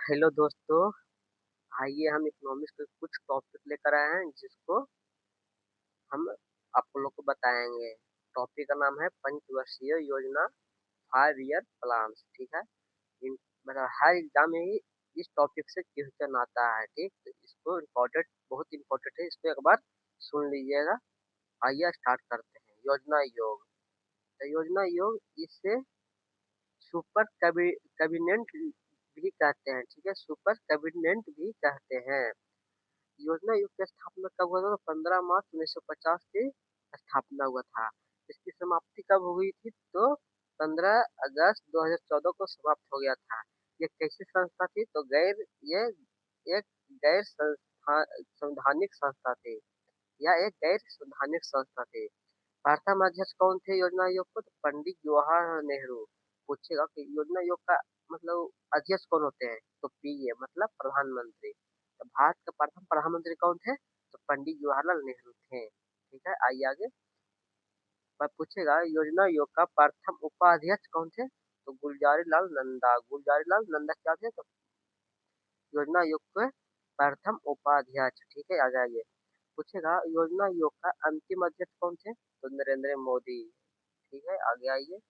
Hello दोस्तों। आइए हम इकोनॉमिक्स के कुछ टॉपिक लेकर आए हैं जिसको हम आप लोग को बताएंगे। टॉपिक का नाम है पंचवर्षीय योजना, 5 ईयर प्लान्स। ठीक है। इन मतलब हर एग्जाम में ही इस टॉपिक से क्वेश्चन आता है। ठीक, तो इसको इम्पोर्टेंट, बहुत इम्पोर्टेंट है, इसको एक बार सुन लीजिएगा। आइए स्टार्ट करते हैं। योजना योग। तो योजना योग इससे सुपर कैबिनेट भी कहते हैं। ठीक है, सुपर कैबिनेट भी कहते हैं। योजना आयोग की स्थापना कब हुआ था? तो 15 मार्च 1950 की स्थापना हुआ था। इसकी समाप्ति कब हुई थी? तो 15 अगस्त 2014 को समाप्त हो गया था। ये कैसी संस्था थी? तो ये एक गैर संवैधानिक संस्था थी। यह एक गैर संवैधानिक संस्था थी। प्रथम अध्यक्ष कौन थे योजना आयोग को? तो पंडित जवाहरलाल नेहरू। पूछेगा कि योजना आयोग का मतलब अध्यक्ष कौन होते हैं? तो पीएम मतलब प्रधानमंत्री। तो भारत के प्रथम प्रधानमंत्री कौन थे? तो पंडित जवाहरलाल नेहरू थे। ठीक है, आइए आगे। पर पूछेगा योजना आयोग का प्रथम उपाध्यक्ष कौन थे? तो गुलजारी लाल नंदा। गुलजारी लाल नंदा क्या थे? तो योजना आयोग के प्रथम उपाध्यक्ष। ठीक है, आ जाइए। पूछेगा योजना आयोग का अंतिम अध्यक्ष कौन थे? तो नरेंद्र मोदी। ठीक है, आगे आइए।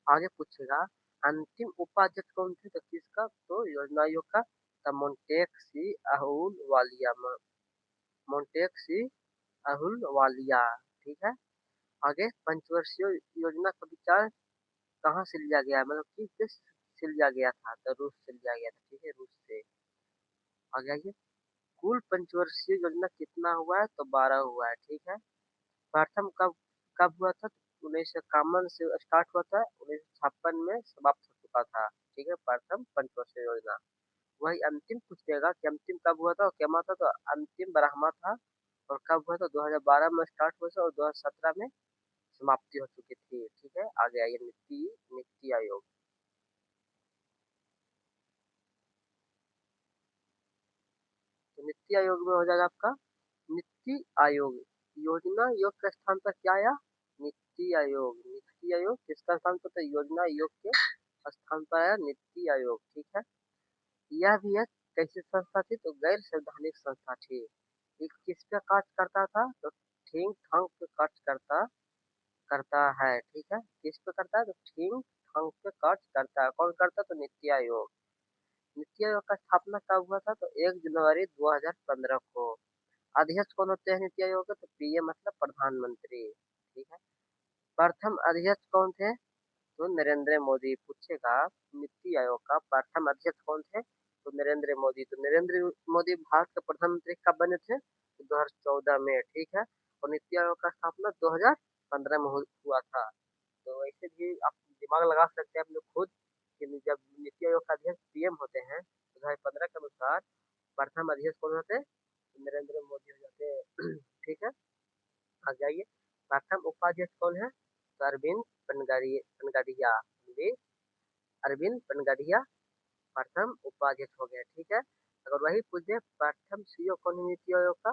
आगे पूछेगा अंतिम उपाध्यक्ष कौन थे? तो किसका? तो योजना आयोग का था मोन्टेक सी अहलूवालिया। मोन्टेक सी अहलूवालिया। ठीक है। आगे पंचवर्षीय योजना का विचार कहाँ से लिया गया है? मतलब किस देश से लिया गया था? तो रूस से लिया गया था। ठीक है, रूस से। आगे आइए। कुल पंचवर्षीय योजना कितना हुआ है? तो 12 हुआ है। ठीक है। प्रथम कब कब हुआ था? 1951 से स्टार्ट हुआ था, 1956 में समाप्त हो चुका था। ठीक है, प्रथम पंचवर्षीय योजना। वही अंतिम पूछेगा कि अंतिम कब हुआ था और क्या था? तो अंतिम ब्रह्मा था। और कब हुआ था? 2012 में स्टार्ट हुआ था और 2017 में समाप्ति हो चुकी थी। ठीक है, आगे आइए। नीति नीति आयोग। तो नीति आयोग में हो जाएगा आपका नीति आयोग। योजना आयोग के स्थान पर क्या आया? नीति आयोग। नीति आयोग किसका स्थान पर था? योजना आयोग के स्थान पर आया नीति आयोग। ठीक है। यह भी एक कैसी संस्था थी? तो गैर संवैधानिक संस्था थी। ये किस पे कार्य करता था? तो थिंक थंक पे कार्य करता करता है। ठीक है, किस पे करता है? तो थिंक थंक पे कार्य करता है। कौन करता? तो नीति आयोग। नीति आयोग का स्थापना कब हुआ था? तो 1 जनवरी 2015 को। अध्यक्ष कौन होते हैं नीति आयोग के? तो पीएम मतलब प्रधानमंत्री। ठीक है। प्रथम अध्यक्ष कौन थे? तो नरेंद्र मोदी। पूछेगा नीति आयोग का प्रथम अध्यक्ष कौन थे? तो नरेंद्र मोदी। तो नरेंद्र मोदी भारत के प्रधानमंत्री कब बने थे? तो 2014 में। ठीक है। और नीति आयोग का स्थापना 2015 में हुआ था। तो ऐसे भी आप दिमाग लगा सकते हैं अपने खुद कि जब नीति आयोग का अध्यक्ष पीएम होते हैं तो 2015 के अनुसार प्रथम अध्यक्ष कौन होते हैं? तो नरेंद्र मोदी हो जाते हैं। ठीक है, आ जाइए। प्रथम उपाध्यक्ष कौन है? तो अरविंद पनगड़िया। अरविंद पनगड़िया प्रथम उपाध्यक्ष हो गए। ठीक है। अगर वही पूछे प्रथम सीईओ कौन है नीति आयोग का?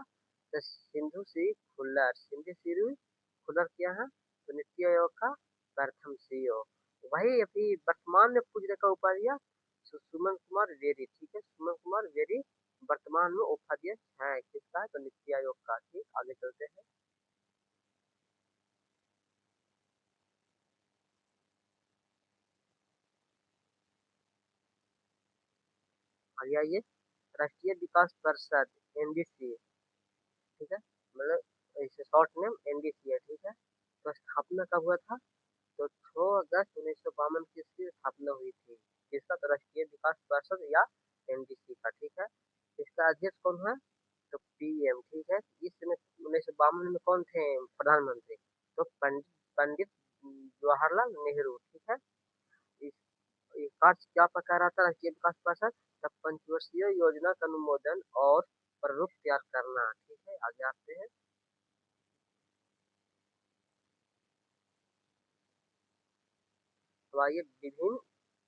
तो सिंधु सी खुल्लर। सिंधु सी खुल्लर क्या है? तो नीति आयोग का प्रथम सीईओ। वही अभी वर्तमान में पूछ का उपाध्याय सुमन कुमार वेदी। ठीक है, सुमन कुमार वेदी वर्तमान में उपाध्यक्ष है। किसका है? तो नीति आयोग का। ठीक, आगे चलते हैं। आगे आइए। राष्ट्रीय विकास परिषद, एनडीसी। ठीक है, मतलब इसे शॉर्ट नेम एनडीसी है। ठीक है। तो स्थापना कब हुआ था? तो 6 अगस्त 1952 की इसकी स्थापना हुई थी। जिसका तो राष्ट्रीय विकास परिषद या एनडीसी का। ठीक है। इसका अध्यक्ष कौन है? तो पीएम। ठीक है। इस समय 1952 में कौन थे प्रधानमंत्री? तो पंडित जवाहरलाल नेहरू। ठीक है। इस ये कार्य क्या प्रकार आता है? राष्ट्रीय विकास परिषद तब पंचवर्षीय योजना का अनुमोदन और प्रारूप तैयार करना। ठीक है, आगे आते हैं। तो आइए विभिन्न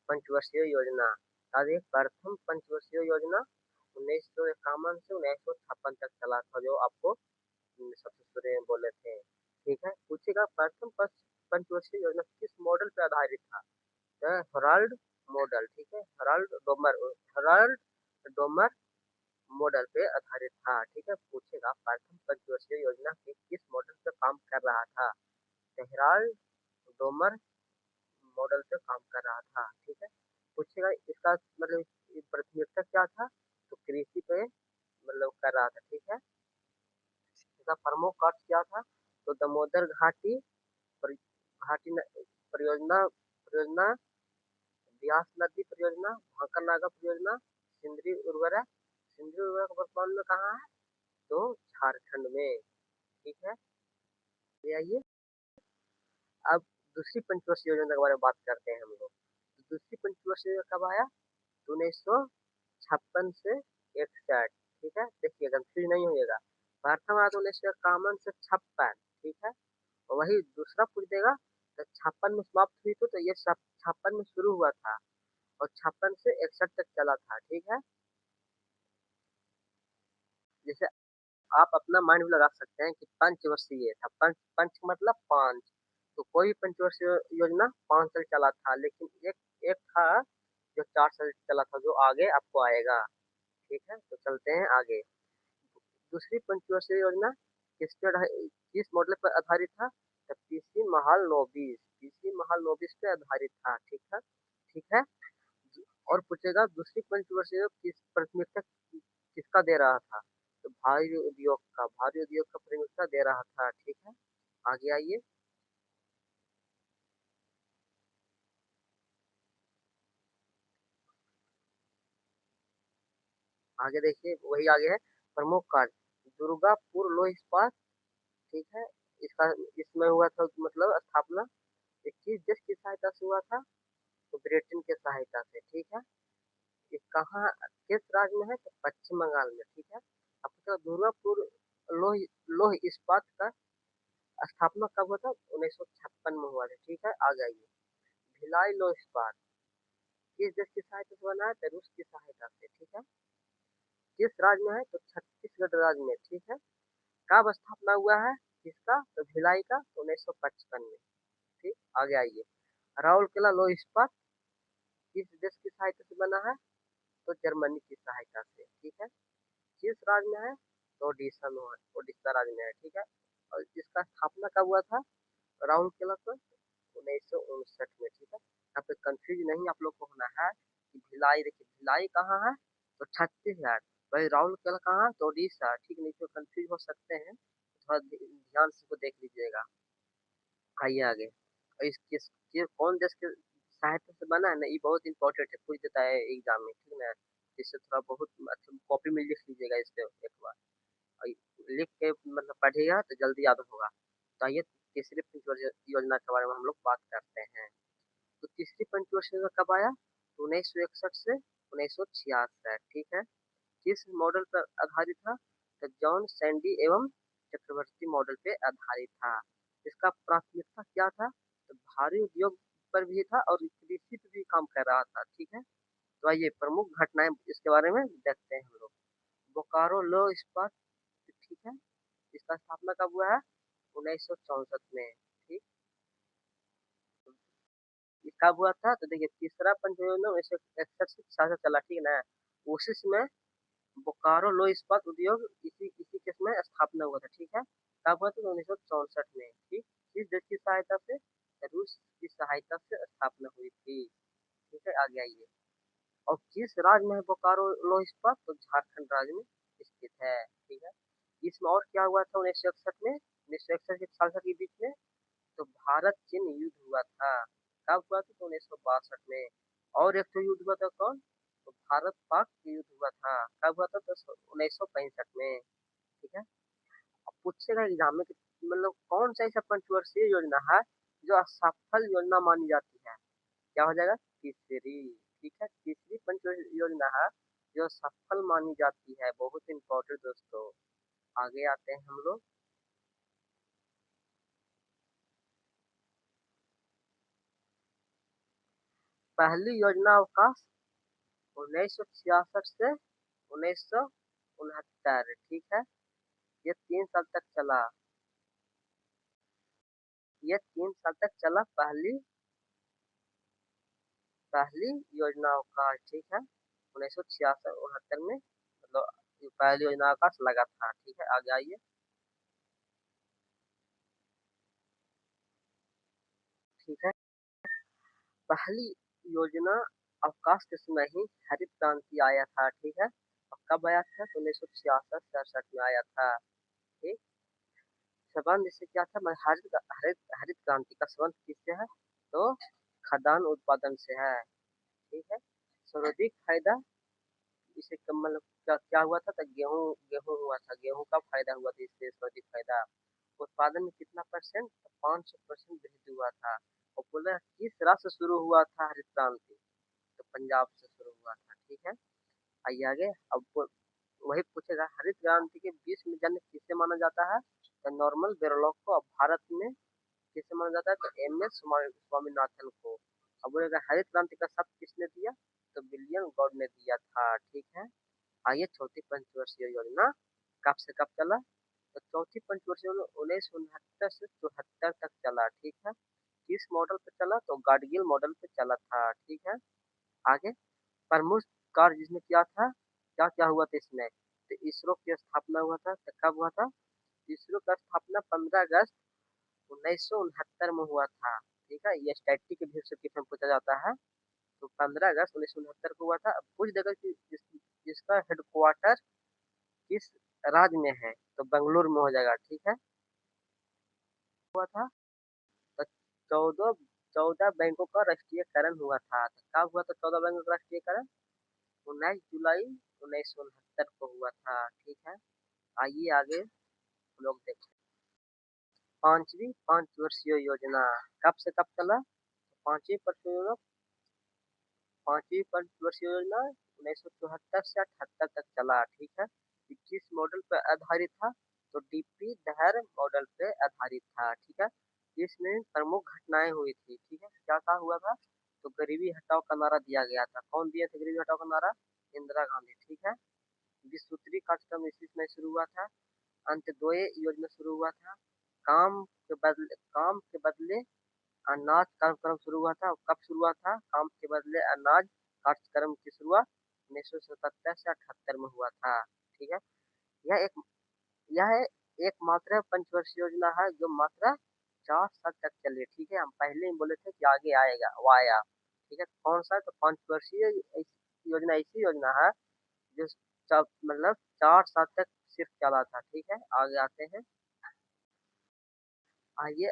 पंचवर्षीय योजना। आज एक प्रथम पंचवर्षीय योजना 1951 से 1956 तक चला था, जो आपको सबसे शुरू में बोले थे। पंचवर्षीय योजना किस मॉडल पर आधारित था? हेराल्ड मॉडल, ठीक है, हेराल्ड डोमर मॉडल पे आधारित था, ठीक है। पूछेगा प्रथम पंचवर्षीय योजना के किस मॉडल पे काम कर रहा था? तो हेराल्ड डोमर मॉडल पे काम कर रहा था, ठीक है। पूछेगा इसका मतलब प्राथमिकता क्या था? तो कृषि पे मतलब कर रहा था, ठीक है। इसका प्रमुख कार्य क्या था? तो दामोदर घाटी घाटी परियोजना परियोजना, ब्यास नदी परियोजना, भाकर नागा परियोजना, सिंदरी उर्वरक वर्तमान में कहाँ है? तो झारखंड में, ठीक है। ये आइए अब दूसरी पंचवर्षीय योजना के बारे में बात करते हैं हम लोग। तो दूसरी पंचवर्षीय योजना कब आया? तो 1956 से 61, ठीक है। देखिए कंफ्यूज नहीं होइएगा। प्रथम आया तो 1951 से 56, ठीक है। और वही दूसरा पूछ देगा तो 56 में समाप्त हुई तो ये 56 में शुरू हुआ था और 56 से 61 तक चला था, ठीक है। जैसे आप अपना माइंड भी लगा सकते हैं कि पंचवर्षीय था, पंच पंच मतलब पांच, तो कोई भी पंचवर्षीय योजना 5 साल चला था, लेकिन एक एक था जो 4 साल चला था, जो आगे आपको आएगा, ठीक है। तो चलते हैं आगे। दूसरी पंचवर्षीय योजना किस मॉडल पर आधारित था? तो पीसी महाल नोबिस पे आधारित था, ठीक है, ठीक है। और पूछेगा दूसरी पंचवर्षीय किस प्राथमिकता किसका दे रहा था? तो भारी उद्योग का प्राथमिकता दे रहा था, ठीक है। आगे आइए। आगे देखिए वही आगे है। प्रमुख कार्य दुर्गापुर लोह इस्पात, ठीक है। इसका इसमें हुआ था मतलब स्थापना 21 देश की सहायता से हुआ था, तो ब्रिटेन के सहायता से, ठीक है। ये कहाँ किस राज्य में है? तो पश्चिम बंगाल में, ठीक है। आपका दुर्गापुर लोह लोह इस्पात का स्थापना कब हुआ था? 1956 में हुआ था, ठीक है। आ जाइए। भिलाई लोह इस्पात किस देश की सहायता से बना है? तो रूस की सहायता से, ठीक है। किस राज्य में है? तो छत्तीसगढ़ राज्य में, ठीक है। कब स्थापना हुआ है किसका? तो भिलाई का 1955 में, ठीक। आगे आइए। राउरकेला लोह इस्पात किस देश की सहायता से बना है? तो जर्मनी की सहायता से, ठीक है। किस राज्य में है? तो उड़ीसा राज्य में है, ठीक है। और इसका स्थापना कब हुआ था राउरकेला को? 1959 में, ठीक है। यहाँ पे कंफ्यूज नहीं आप लोग को होना है कि भिलाई, देखिए भिलाई कहाँ है? तो छत्तीसगढ़। भाई राउरकेला कहाँ है? तो उड़ीसा, ठीक। नहीं तो कंफ्यूज हो सकते हैं, थोड़ा ध्यान से इसको देख लीजिएगा। आइए आगे। और ये कौन देश के सहायता से बना है ना, ये बहुत इंपॉर्टेंट है, पूछ देता है एग्जाम में, ठीक ना। इससे थोड़ा बहुत अच्छा कॉपी में लिख लीजिएगा इससे एक बार, और लिख के मतलब पढ़िएगा तो जल्दी याद होगा। तो आइए तीसरी पंचवर्षीय योजना के बारे में हम लोग बात करते हैं। तो तीसरी पंचवर्षीय योजना कब आया? तो 1961 से 1966, ठीक है। किस मॉडल पर आधारित था? तो जॉन सैंडी एवं चक्रवर्ती मॉडल पे आधारित था। इसका प्राथमिकता क्या था? तो भारी उद्योग पर भी था और कृषि पे भी काम कर रहा था, ठीक है। तो आइए प्रमुख घटनाएं इसके बारे में देखते हैं हम लोग। बोकारो लो इस्पात, ठीक है। इसका स्थापना कब हुआ है? 1964 में, ठीक। ये कब हुआ था? तो देखिए तीसरा पंचयोजना 1961 से 66 चला, ठीक ना। उसी समय बोकारो लो इस्पात उद्योग इसी इसी केस में स्थापना हुआ था, ठीक है। कब हुआ था? 1964 में, ठीक। किस देश की सहायता से? रूस की सहायता से स्थापना हुई थी, ठीक है। आगे आइए। और किस राज्य में है बोकारो लो इस्पात? तो झारखंड राज्य में स्थित है, ठीक है। इसमें और क्या हुआ था 1961 में? 1961 के 66 के बीच में तो भारत चीन युद्ध हुआ था। कब हुआ था? तो 1962 में। और एक तो युद्ध हुआ था कौन? तो भारत पाक युद्ध हुआ था। कब हुआ था? तो 1965 में, ठीक है। अब पूछेगा एग्जाम में कि मतलब कौन सा ऐसा पंचवर्षीय योजना है जो असफल योजना मानी जाती है? क्या हो जाएगा? तीसरी, ठीक है। तीसरी पंचवर्षीय योजना है जो सफल मानी जाती है, बहुत इंपॉर्टेंट दोस्तों। आगे आते हैं हम लोग। पहली योजना अवकाश 1966 से 1969, ठीक है। ये 3 साल तक चला। ये 3 साल तक चला पहली पहली योजनाओं का, ठीक है, 1966-69 में, मतलब ये पहली योजना का लगा था, ठीक है। आगे आइए। ठीक है, पहली योजना अवकाश के समय ही हरित क्रांति आया था, ठीक है। और कब आया था? तो 1966-67 में आया था, ठीक। संबंध इससे क्या था? मैं हरित हरित हरित क्रांति का संबंध किससे है? तो खाद्यान्न उत्पादन से है, ठीक है। सर्वाधिक फायदा इसे मतलब क्या क्या हुआ था? तो गेहूं गेहूं हुआ था, गेहूं का फायदा हुआ था, इससे सर्वाधिक फायदा। उत्पादन में कितना परसेंट? तो 500% वृद्धि हुआ था। और बोला किस राज्य से शुरू हुआ था हरित क्रांति? तो पंजाब से शुरू हुआ था, ठीक है। आइए आगे। अब वही पूछेगा, हरित क्रांति के विश्व में जन्म किसे माना जाता है? तो नॉर्मल बोरलॉग को। अब भारत में किसे माना जाता है? तो एम एस स्वामीनाथन को। अब बोलेगा हरित क्रांति का शब्द किसने दिया? तो विलियम गॉड ने दिया था, ठीक है। आइए, चौथी पंचवर्षीय योजना कब से कब चला? तो चौथी पंचवर्षीय योजना 1969 से 74 तक चला, ठीक है। किस मॉडल पे चला? तो गाडगिल मॉडल पे चला था, ठीक है। आगे, प्रमुख कार्य जिसने किया था, क्या क्या हुआ था इसमें? तो इसरो की स्थापना हुआ था। तो कब हुआ था? इसरो का स्थापना 15 अगस्त 1969 में हुआ था, ठीक है। ये स्टैटिक के बेसिस पे क्वेश्चन पूछा जाता है। तो 15 अगस्त 1969 को हुआ था। अब कुछ जगह जिसका हेडक्वार्टर किस राज्य में है? तो बेंगलुरु में हो जाएगा, ठीक है। हुआ था। तो 14 बैंकों का राष्ट्रीयकरण हुआ था। तो कब हुआ था 14 बैंकों का राष्ट्रीयकरण? 19 जुलाई 1969 को हुआ था, ठीक है। आइए आगे हम लोग देखते हैं। पांचवी पंचवर्षीय योजना कब से कब चला? पांचवी पंचवर्षीय योजना पांचवी पंचवर्षीय योजना 1974 से 78 तक चला, ठीक है। ये किस मॉडल पर आधारित था? तो डीपी दहर मॉडल पे आधारित था, ठीक है। इसमें प्रमुख घटनाएं हुई थी, ठीक है। क्या क्या हुआ था? तो गरीबी हटाओ का नारा दिया गया था। कौन दिया था गरीबी हटाओ का नारा? इंदिरा गांधी, ठीक है। विश्वोत्तरी कार्यक्रम इसी में शुरू हुआ था। अंत्योदय योजना शुरू हुआ था। काम के बदले अनाज कार्यक्रम शुरू हुआ था। कब शुरू हुआ था? काम के बदले अनाज कार्यक्रम की शुरुआत 1977 से 78 में हुआ था, ठीक है। यह एक यह एकमात्र पंचवर्षीय योजना है जो मात्र 4 साल तक चली, ठीक है। हम पहले ही बोले थे कि आगे आएगा, वो आया, ठीक है। कौन सा? तो पंचवर्षीय योजना ऐसी योजना है जो मतलब 4 साल तक सिर्फ चला था, ठीक है। आगे आते हैं। आइए,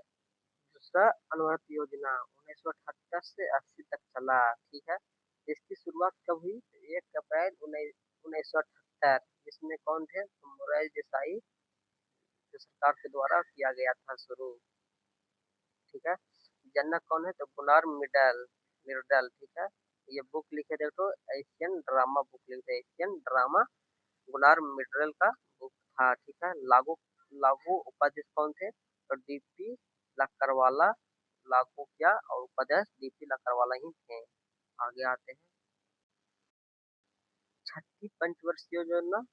दूसरा अनुवर्त योजना 1978 से 80 तक चला, ठीक है। इसकी शुरुआत कब हुई? 1 अप्रैल 1978। इसमें कौन थे? तो मोरारजी देसाई जो सरकार के द्वारा किया गया था शुरू, ठीक है। जनक कौन है? तो गुनार मिर्डल, ठीक है। ये बुक लिखे थे तो एशियन ड्रामा बुक लिखे, एशियन ड्रामा गुनार मिर्डल का बुक था, ठीक है। लागू लागू उपाध्यक्ष कौन थे? तो डीपी लक्करवाला लागू किया, और उपाध्यक्ष डीपी लक्करवाला ही थे। आगे आते हैं। छठी पंचवर्षीय योजना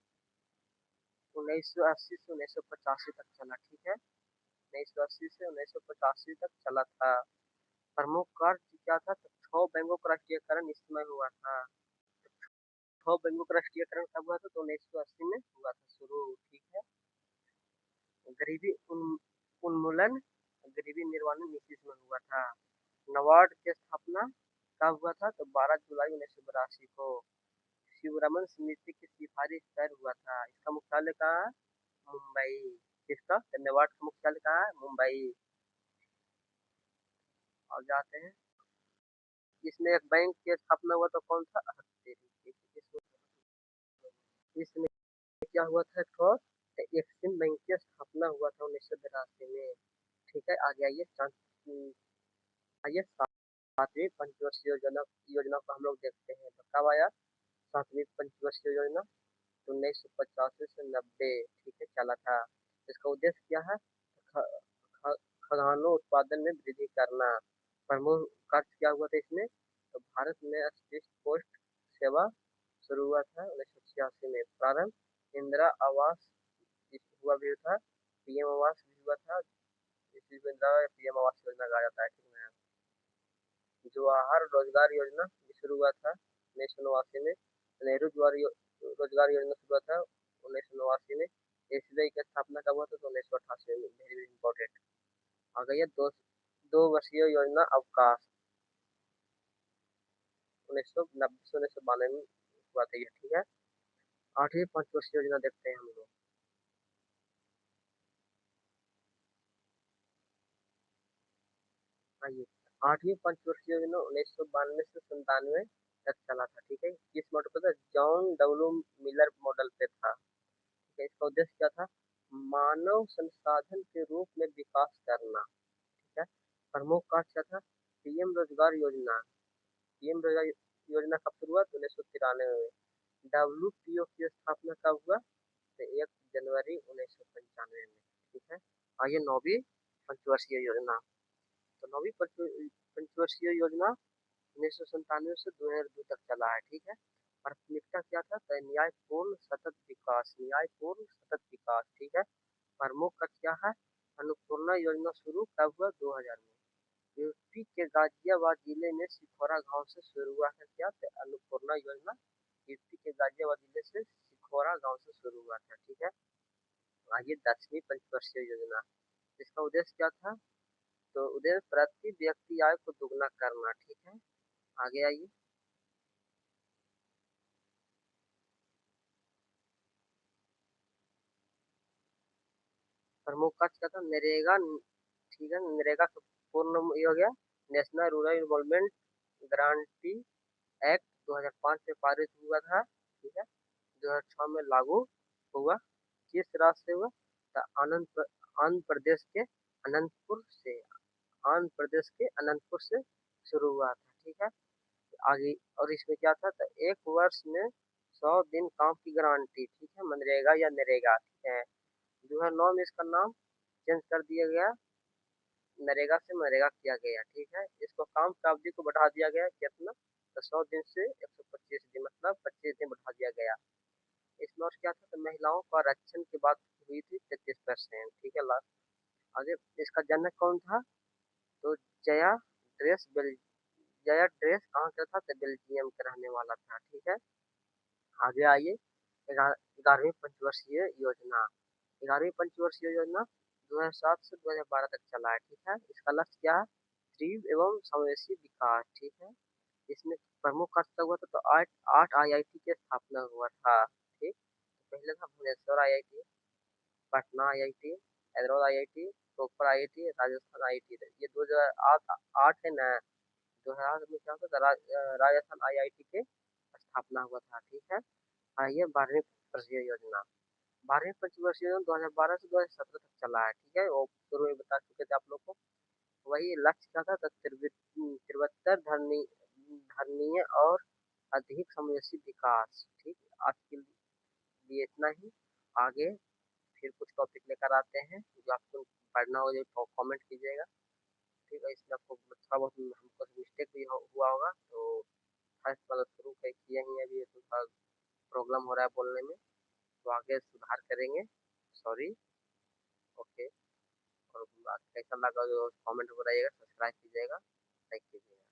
1980 से 1985 तक चला, ठीक है। 1980 से 1985 तक चला था। प्रमुख कार्य क्या था? तो 6 बैंकों का राष्ट्रीयकरण इस समय हुआ था। 6 बैंकों का राष्ट्रीयकरण कब हुआ था? तो 1980 में हुआ था शुरू, ठीक है। गरीबी उन्मूलन गरीबी निर्वारण नीति में हुआ था। नबार्ड की स्थापना कब हुआ था? तो 12 जुलाई 1982 को शिवरमन समिति की सिफारिश पर हुआ था। इसका मुख्यालय कहाँ है? मुंबई। किसका? तो नबार्ड का मुख्यालय कहाँ है? मुंबई। और जाते हैं। इसमें एक बैंक की स्थापना हुआ तो कौन सा? इसमें क्या हुआ था? एक और एक्सिम बैंक की स्थापना हुआ था 1982 में, ठीक है। आगे आइए। आइए, सातवीं पंचवर्षीय योजना को हम लोग देखते हैं। तो कब आया सातवीं पंचवर्षीय योजना? तो 1985 से 90, ठीक है, चला था। इसका उद्देश्य क्या है? ख- ख- खाद्यान्न उत्पादन में वृद्धि करना। प्रमुख कार्य क्या हुआ था इसमें? तो भारत में स्पीड पोस्ट सेवा शुरू हुआ था 1986 में। प्रारंभ इंदिरा आवास हुआ भी था, पीएम आवास भी हुआ था मुख्यमंत्री द्वारा पीएम आवास योजना कहा जाता है, ठीक है। जवाहर रोजगार योजना भी शुरू हुआ था 1989 में। नेहरू द्वारा रोजगार योजना शुरू हुआ था 1989 में। एसबीआई की स्थापना कब हुआ था? तो 1988 में। Very very important. आ गई है दो वर्षीय योजना अवकाश 1990 से 1992 में हुआ था ये, ठीक है। 8वीं पंचवर्षीय योजना देखते हैं हम लोग। आइए, 8वीं पंचवर्षीय योजना 1992 से 97 तक चला था, ठीक है। किस मॉडल पे था? जॉन डब्ल्यू मिलर मॉडल पे था, ठीक है। इसका उद्देश्य क्या था? मानव संसाधन के रूप में विकास करना, ठीक है। प्रमुख कार्य क्या था? पीएम रोजगार योजना। पीएम रोजगार योजना कब शुरू हुआ? तो 1993 में। डब्ल्यूपीओ की स्थापना कब हुआ? तो 1 जनवरी 1995 में, ठीक है। आइए 9वीं पंचवर्षीय योजना। तो 9वीं पंचवर्षीय योजना 1997 से 2002 तक चला है, ठीक है। प्राथमिकता क्या था? तो न्यायपूर्ण सतत विकास, न्यायपूर्ण सतत विकास, ठीक है। प्रमुख का क्या है? अन्नपूर्णा योजना शुरू कब हुआ? 2000 में। यूपी के गाजियाबाद जिले में सिखोरा गांव से शुरू हुआ था क्या? तो अन्नपूर्णा योजना यूपी के गाजियाबाद जिले से सिखोरा गांव से शुरू हुआ था, ठीक है। आइए 10वीं पंचवर्षीय योजना। इसका उद्देश्य क्या था? तो उद्देश्य प्रति व्यक्ति आय को दुगना करना, ठीक है। आगे आइए। प्रमुख कार्य क्या था? नरेगा, ठीक है। नरेगा का पूर्ण ये हो गया national rural development guarantee act 2005 में पारित हुआ था, ठीक है। 2006 में लागू हुआ। किस राज्य से हुआ? तो आंध्र प्रदेश के अनंतपुर से, आंध्र प्रदेश के अनंतपुर से शुरू हुआ था, ठीक है। आगे और इसमें क्या था? तो 1 वर्ष में 100 दिन काम की गारंटी, ठीक है। मनरेगा या नरेगा, ठीक है। 2009 में इसका नाम चेंज कर दिया गया, नरेगा से मनरेगा किया गया, ठीक है। इसको काम की अवधि को बढ़ा दिया गया कितना? तो 100 दिन से 125 दिन, मतलब 25 दिन बढ़ा दिया गया। इसमें और क्या था? तो महिलाओं का आरक्षण की बात हुई थी 33%, ठीक है। लास्ट आगे, इसका जनक कौन था? तो जया ड्रेस बेल, जया ड्रेस कहाँ का था? तो बेल्जियम का रहने वाला था, ठीक है। आगे आइए। 11वीं पंचवर्षीय योजना। 11वीं पंचवर्षीय योजना 2007 से 2012 तक चला है, ठीक है। इसका लक्ष्य क्या है? तीव्र एवं समावेशी विकास, ठीक है। इसमें प्रमुख कार्य क्या हुआ था? तो आठ आठ आईआईटी की स्थापना हुआ था, ठीक। पहले था Bhubaneswar IIT, Patna IIT, Hyderabad IIT, Bhopal IIT, Rajasthan IIT. ये 2008 है ना। 2008 में क्या होता था? राजस्थान आईआईटी के स्थापना हुआ था, ठीक है। आइए 12वीं पंचवर्षीय योजना। 12वीं पंचवर्षीय योजना 2012 से 2017 तक चला है, ठीक है। वो शुरू में बता चुके थे आप लोग को। वही लक्ष्य क्या था? तो त्रिवत्तर धरणीय और अधिक समावेशी विकास, ठीक। आज के लिए इतना ही। आगे फिर कुछ टॉपिक लेकर आते हैं जो आपको पढ़ना हो जाए तो कमेंट कीजिएगा, ठीक है। इसमें आपको थोड़ा बहुत हमको मिस्टेक भी हुआ होगा, तो फर्स्ट वाला शुरू किए ही अभी, तो थोड़ा प्रॉब्लम हो रहा है बोलने में, तो आगे सुधार करेंगे। सॉरी। ओके। और कैसा लगा जो कमेंट में बताइएगा, सब्सक्राइब कीजिएगा, लाइक कीजिएगा।